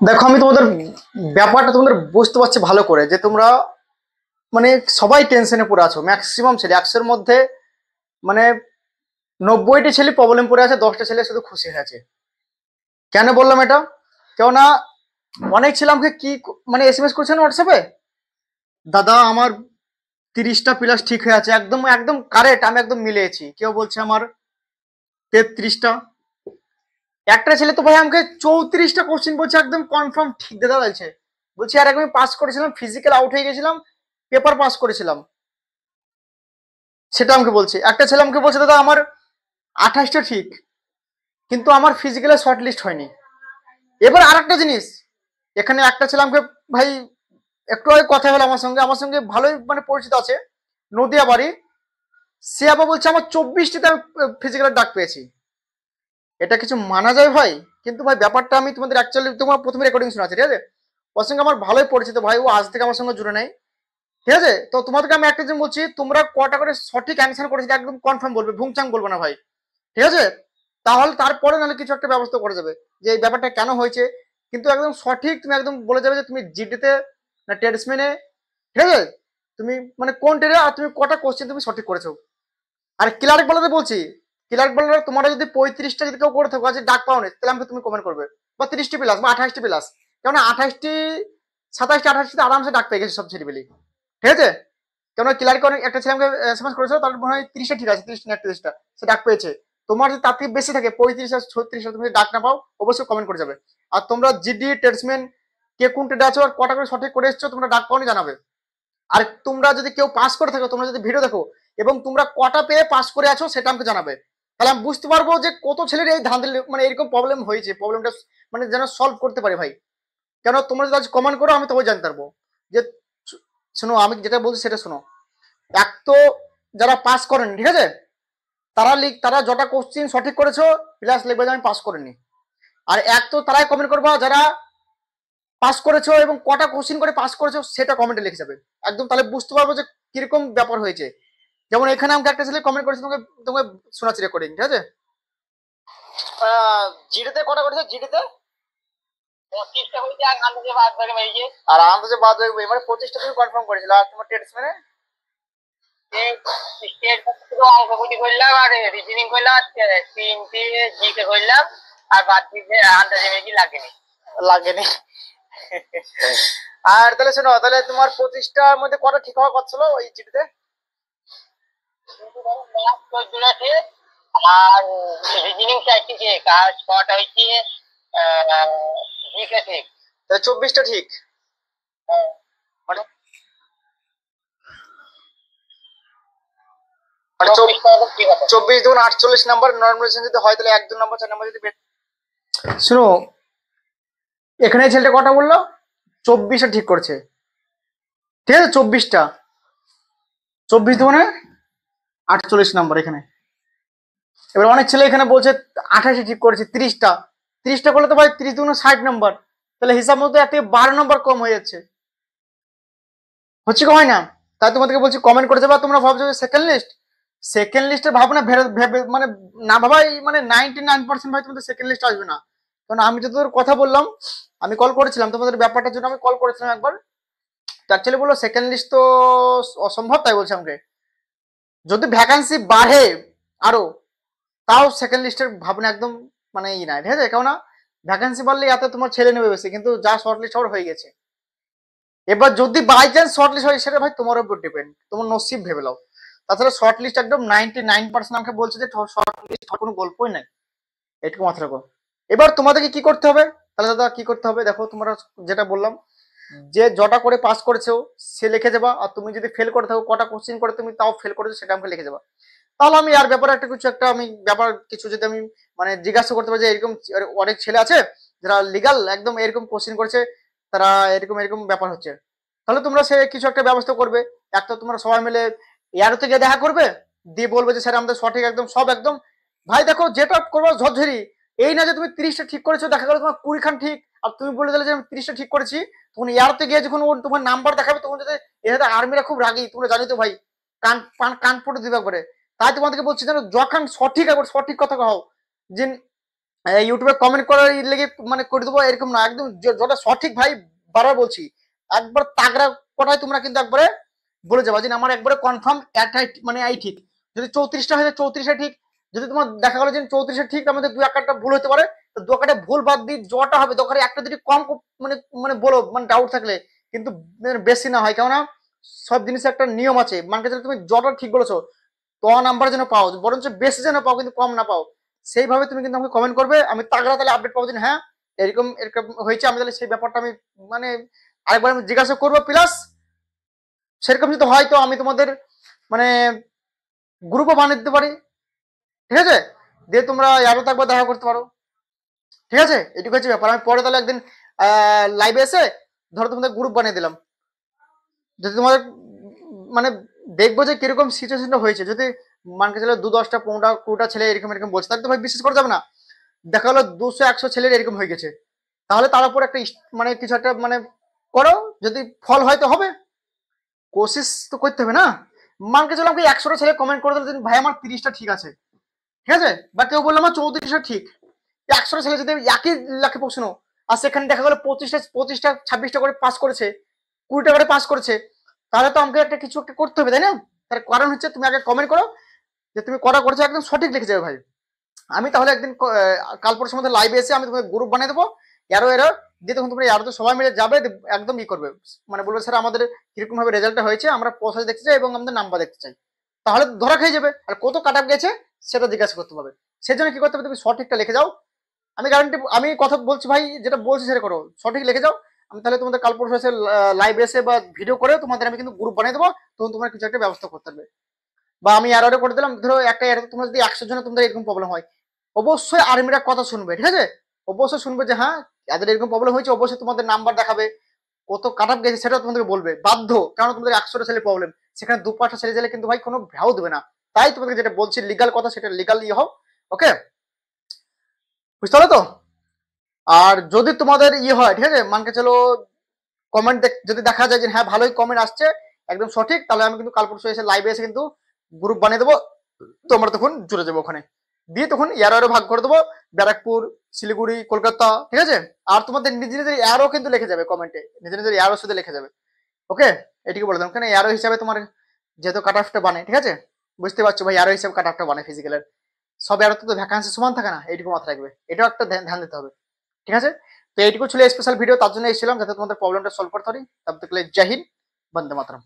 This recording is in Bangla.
দেখো আমি তোমাদের ব্যাপারটা তোমাদের বুঝতে পারছি ভালো করে যে তোমরা মানে সবাই টেনশনে পড়ে আছো। ম্যাক্সিমাম ছেলে 100-এর মধ্যে মানে 90টি ছেলে প্রবলেম পড়ে আছে, 10টা ছেলে শুধু খুশি হয়ে আছে। কেন বললাম এটা? কেননা অনেক ছেলে আমাকে কি মানে এসএমএস করছে না হোয়াটসঅ্যাপে, দাদা আমার 30টা প্লাস ঠিক হয়ে আছে, একদম একদম কারেক্ট, আমি একদম মিলেছি। কেউ বলছে আমার 33টা। একটা ছেলে তো ভাই আমাকে 34টা কোশ্চেন বলছে একদম কনফার্ম ঠিক দাদা বলছে। বলছি আর আমি পাস করেছিলাম, ফিজিক্যাল আউট হয়ে গেছিলাম, পেপার পাস করেছিলাম, সেটা আমাকে বলছে। একটা ছেলে আমাকে বলছে দাদা আমার 28টা ঠিক, কিন্তু আমার ফিজিক্যালে শর্ট লিস্ট হয়নি। এবার আর একটা জিনিস, এখানে একটা ছেলে আমাকে ভাই একটু আগে কথা হলো আমার সঙ্গে ভালোই মানে পরিচিত আছে, নদিয়া বাড়ি। সে আবার বলছে আমার 24টিতে আমি ফিজিক্যালের ডাক পেয়েছি। এটা কিছু মানা যায় ভাই? কিন্তু ভাই ব্যাপারটা আমি তোমাদের অ্যাকচুয়ালি তোমার প্রথমে রেকর্ডিং শোনাচ্ছি, ঠিক আছে? ওর সঙ্গে আমার ভালোই পরিচিত ভাই, ও আজ থেকে আমার সঙ্গে জুড়ে নেই, ঠিক আছে? তো তোমাদেরকে আমি একটা জিনিস বলছি, তোমরা কটা করে সঠিক অ্যান্সার করেছিলে একদম কনফার্ম বলবে, ভুংচাং বলবে না ভাই, ঠিক আছে? তাহলে তারপরে নাহলে কিছু একটা ব্যবস্থা করে যাবে যে এই ব্যাপারটা কেন হয়েছে। কিন্তু একদম সঠিক তুমি একদম বলে যাবে যে তুমি জিডিতে না টেস্টম্যানে, ঠিক আছে? তুমি মানে কোন টেরে আর তুমি কটা কোশ্চেন তুমি সঠিক করেছো। আর ক্লার্ক বলাতে বলছি, ক্লার্ক বলার তোমরা যদি 35টা যদি কেউ করে থাকো আজ ডাক পাওনি, তাহলে আমাকে তুমি কমেন্ট করবে, বা 30টি প্লাস বা 28টি প্লাস। কেননা 28টি 27টি 28টিতে আরামসে ডাক পেয়ে গেছে সব ছেলেবেলি, ঠিক আছে? কেননা ক্লার্ক অনেক একটা ছেলে আমাকে এসএমএস করেছিল, তার মনে হয় 30টা ঠিক আছে, 30 না 31টা সে ডাক পেয়েছে। তোমার যদি তার থেকে বেশি থাকে 35 আর 36, তুমি যদি ডাক না পাও অবশ্যই কমেন্ট করে যাবে। আর তোমরা জিডি টেস্টম্যান কে কোন টেটে আছো আর কটা করে সঠিক করে এসছো তোমরা ডাক পাওনি জানাবে। আর তোমরা যদি কেউ পাস করে থাকো, তোমরা যদি ভিডিও দেখো এবং তোমরা কটা পেয়ে পাস করে আছো সেটা আমাকে জানাবে, তাহলে আমি বুঝতে পারবো যে কত ছেলের এই ধাঁধা মানে এরকম প্রবলেম হয়েছে, প্রবলেমটা মানে যেন সলভ করতে পারে ভাই। কেন তোমরা যদি আজ কমেন্ট করো আমি তবে জানতে পারবো যে শোনো আমি যেটা বলছি সেটা শোনো। এক তো যারা পাস করেন, ঠিক আছে, তারা যটা কোশ্চিন সঠিক করেছো প্লাস লিখবে যে আমি পাস করিনি। আর এক তো তারাই কমেন্ট করবা যারা পাস করেছো এবং কটা কোশ্চিন করে পাস করেছো সেটা কমেন্টে লিখে যাবে একদম, তাহলে বুঝতে পারবো যে কিরকম ব্যাপার হয়েছে। যেমন এখানে আমাকে একটা ছেলে কমেন্ট করেছে, তোমাকে তোমাকে শোনাচ্ছি রেকর্ডিং, ঠিক আছে? জিডিতে কটা করেছে? জিডিতে 25টা হয়েছে, আর আন্দাজে বাদ ভাগে মেরেছে, আর আন্দাজে বাদ ভাগে মানে 25টা তুমি কনফার্ম করেছিল। আর তোমার টেস্ট মানে স্টেট অঙ্কগুলি করলাম আর রিজনিং করলাম, 3টে জিকে করলাম, আর বাদ দিকে আন্দাজে মেরেছি, লাগেনি লাগেনি। আর তাহলে শোনো, তাহলে তোমার 25টার মধ্যে কটা ঠিক হওয়ার কথা ছিল ওই জিডিতে? আর রিজনিং চাইছি যে কাজ ছটা হয়েছে, জিকে ঠিক, তাহলে 24টা ঠিক। মানে মানে 24 × 48 নাম্বার নর্মালাইজেশন যদি হয় তাহলে 1 2 নাম্বার 4 নাম্বার যদি শুনো, এখানে এই ছেলেটা কটা বললো? 24টা ঠিক করছে, ঠিক আছে? 24টা, 24 × 48 নাম্বার এখানে। এবার অনেক ছেলে এখানে বলছে 28 ঠিক করেছে, 30টা, 30টা করলে তো ভাই 30 × 60 নাম্বার, তাহলে হিসাব মতো এত 12 নাম্বার কম হয়ে যাচ্ছে, হচ্ছে কি হয় না? তাই তোমাদেরকে বলছি কমেন্ট করে যাবা। তোমরা ভাবছো যে সেকেন্ড লিস্ট, সেকেন্ড লিস্টের ভাবনা ভেবে মানে না ভাবাই মানে 99% ভাই তোমাদের সেকেন্ড লিস্ট আসবে না। কারণ আমি যতদূর কথা বললাম, আমি কল করেছিলাম তোমাদের ব্যাপারটার জন্য, আমি কল করেছিলাম একবার, তো অ্যাকচুয়ালি বললো সেকেন্ড লিস্ট তো অসম্ভব, তাই বলছে আমাকে যদি ভ্যাকান্সি বাড়ে আরো, তাও সেকেন্ড লিস্টের ভাবনা একদম মানে ই নাই, ঠিক আছে? কেননা ভ্যাকান্সি বাড়লে এত তোমার ছেলে নেবে বেশি, কিন্তু যা শর্ট লিস্ট হয়ে গেছে। এবার যদি বাই চান্স শর্ট লিস্ট হয় সেটা ভাই তোমার উপর ডিপেন্ড, তোমার নসিব ভেবে নাও। তাছাড়া শর্ট লিস্ট একদম 99% আমাকে বলছে যে শর্ট লিস্ট হওয়ার কোনো গল্পই নাই, এটুকু মাথায় রাখো। এবার তোমাদেরকে কি করতে হবে? তাহলে দাদা কি করতে হবে দেখো, তোমরা যেটা বললাম যে জটা করে পাস করেছো সে লিখে যাবা, আর তুমি যদি ফেল করে থাকো কটা কোশ্চিন করে তুমি তাও ফেল করেছো সেটা আমাকে লিখে যাবা। তাহলে আমি আর ব্যাপারে একটা কিছু একটা আমি ব্যাপার কিছু যদি আমি মানে জিজ্ঞাসা করতে পারি যে এরকম অনেক ছেলে আছে যারা লিগাল একদম এরকম কোশ্চিন করেছে, তারা এরকম এরকম ব্যাপার হচ্ছে, তাহলে তোমরা সে কিছু একটা ব্যবস্থা করবে। একটা তোমরা সবাই মিলে এয়ারোতে গিয়ে দেখা করবে, দিয়ে বলবে যে স্যার আমাদের সঠিক একদম সব একদম। ভাই দেখো যেটা করবো ঝরঝরি, এই না যে তুমি 30টা ঠিক করেছো, দেখা গেলো তোমার 20 খান ঠিক, আর তুমি বলে দিলে যে আমি 30টা ঠিক করেছি, তখন এয়ারতে গিয়ে যখন তোমার নাম্বার দেখাবে তখন যদি এটাতে আর্মিরা খুব রাগি, তোমরা জানি তো ভাই, কান পড়ে দিবে করে। তাই তোমাদেরকে বলছি যেন যখন সঠিক একবার সঠিক কথা কও, যে ইউটিউবে কমেন্ট করার লেগে মানে করে দেবো এরকম না, একদম যেটা সঠিক ভাই, বারবার বলছি, একবার তাগড়া কথায় তোমরা কিন্তু একবারে বলে যাবা যে আমার একবারে কনফার্ম একটাই মানে এই ঠিক। যদি 34টা হয় 34টা ঠিক, যদি তোমার দেখা গেলো যে 34টা ঠিক, আমাদের দু একটা ভুল হতে পারে, তো দু একটা ভুল বাদ দিয়ে জটা হবে, দরকার একটা যদি কম মানে মানে বলো মানে ডাউট থাকলে, কিন্তু বেশি না হয়, কেননা সব জিনিসের একটা নিয়ম আছে, মানে তুমি জটা ঠিক বলেছো ক নাম্বার যেন পাও, বরঞ্চ বেশি যেন পাও কিন্তু কম না পাও, সেইভাবে তুমি কিন্তু আমাকে কমেন্ট করবে, আমি তাগড়া তাহলে আপডেট পাবো যে হ্যাঁ এরকম এরকম হয়েছে, আমি তাহলে সেই ব্যাপারটা আমি মানে আরেকবার আমি জিজ্ঞাসা করবো, প্লাস সেরকম যদি হয় তো আমি তোমাদের মানে গ্রুপও বানিয়ে দিতে পারি, ঠিক আছে, দিয়ে তোমরা আরো তো একবার দেখা করতে পারো, ঠিক আছে, এটুকু হচ্ছে ব্যাপার। আমি পরে তাহলে একদিন লাইভে এসে ধরো তোমাদের গ্রুপ বানিয়ে দিলাম, যদি তোমাদের মানে দেখবো যে কিরকম সিচুয়েশনটা হয়েছে, যদি মানকে চলে 10টা 15টা 20টা ছেলে এরকম এরকম বলছে, তাহলে তো ভাই বিশ্বাস করা যাবে না, দেখা গেলো 200 100 ছেলের এরকম হয়ে গেছে, তাহলে তার উপর একটা মানে কিছু একটা মানে করো, যদি ফল হয় তো হবে, কোশিস তো করতে হবে না। মানকে চলে আমাকে 100টা ছেলে কমেন্ট করে দিল ভাই আমার 30টা ঠিক আছে, ঠিক আছে, বা কেউ বললো আমার 34টা ঠিক, 100টা ছেলে যদি একই লাখে প্রশ্ন, আর সেখানে দেখা গেলো 25টা 26টা করে পাস করেছে, 20টা করে পাস করেছে, তাহলে তো আমাকে একটা কিছু একটা করতে হবে, তাই না? তার কারণ হচ্ছে তুমি আগে কমেন্ট করো যে তুমি করা করেছো একদম সঠিক লিখে যাবে ভাই। আমি তাহলে একদিন কাল পরশুর মধ্যে লাইভে এসে আমি তোমাদের গ্রুপ বানিয়ে দেবো, এরো এরো দিয়ে, তখন তোমরা আরো তো সবাই মিলে যাবে, একদম ই করবে, মানে বলবে স্যার আমাদের কিরকম ভাবে রেজাল্টটা হয়েছে, আমরা প্রসেস দেখতে চাই এবং আমাদের নাম্বার দেখতে চাই, তাহলে ধরা খেয়ে যাবে, আর কত কাট আপ গেছে সেটা জিজ্ঞাসা করতে হবে। সেজন্য কি করতে হবে, তুমি সঠিকটা লিখে যাও, আমি গ্যারান্টি, আমি কথা বলছি ভাই, যেটা বলছি সেটা করো, সঠিক লিখে যাও, আমি তাহলে তোমাদের কাল পরশু এসে লাইভ এসে বা ভিডিও করে তোমাদের আমি কিন্তু গ্রুপ বানিয়ে দেবো, তখন তোমার কিছু একটা ব্যবস্থা করতে হবে। বা আমি আর করে দিলাম, ধরো একটা তোমরা যদি 100 জনে তোমাদের এরকম প্রবলেম হয়, অবশ্যই আর্মিরা কথা শুনবে, ঠিক আছে, অবশ্যই শুনবে যে হ্যাঁ এদের এরকম প্রবলেম হয়েছে, অবশ্যই তোমাদের নাম্বার দেখাবে, কত কাট আপ গেছে সেটা তোমাদেরকে বলবে বাধ্য, কারণ তোমাদের 100টা ছেলে প্রবলেম, সেখানে 2-5টা ছেলে গেলে কিন্তু ভাই কোনো ভ্যাও দেবে না, তাই তোমাদের যেটা বলছি লিগাল কথা সেটা লিগাল ইয়ে হোক, ওকে, বুঝতে পারো তো? আর যদি তোমাদের ইয়ে হয়, ঠিক আছে, মানকে চলো কমেন্ট যদি দেখা যায় যে হ্যাঁ ভালোই কমেন্ট আসছে একদম সঠিক, তাহলে আমি কিন্তু কাল পরশু এসে লাইভে এসে কিন্তু গ্রুপ বানিয়ে দেবো, তোমরা তখন জুড়ে যাবো ওখানে, দিয়ে তখন এরো ভাগ করে দেবো, ব্যারাকপুর, শিলিগুড়ি, কলকাতা, ঠিক আছে, আর তোমাদের নিজের নিজের এরও কিন্তু লিখে যাবে কমেন্টে, নিজের নিজের এরো শুধু লিখে যাবে, ওকে, এটিকে বলে দিলাম, কেন এরো হিসাবে তোমার যেহেতু কাট অফটা বানে, ঠিক আছে, বুঝতে পারছো ভাই, এরো হিসাবে কাট অফটা বানে ফিজিক্যালের, সব এরোতে তো ভ্যাকান্সি সমান থাকে না, এইটুকু মাথায় রাখবে, এটাও একটা ধ্যান দিতে হবে, ঠিক আছে। তো এইটুকু ছিল স্পেশাল ভিডিও, তার জন্য এসেছিলাম যাতে তোমাদের প্রবলেমটা সলভ করতে পারি, তবে জয় হিন্দ, বন্দে মাতরম।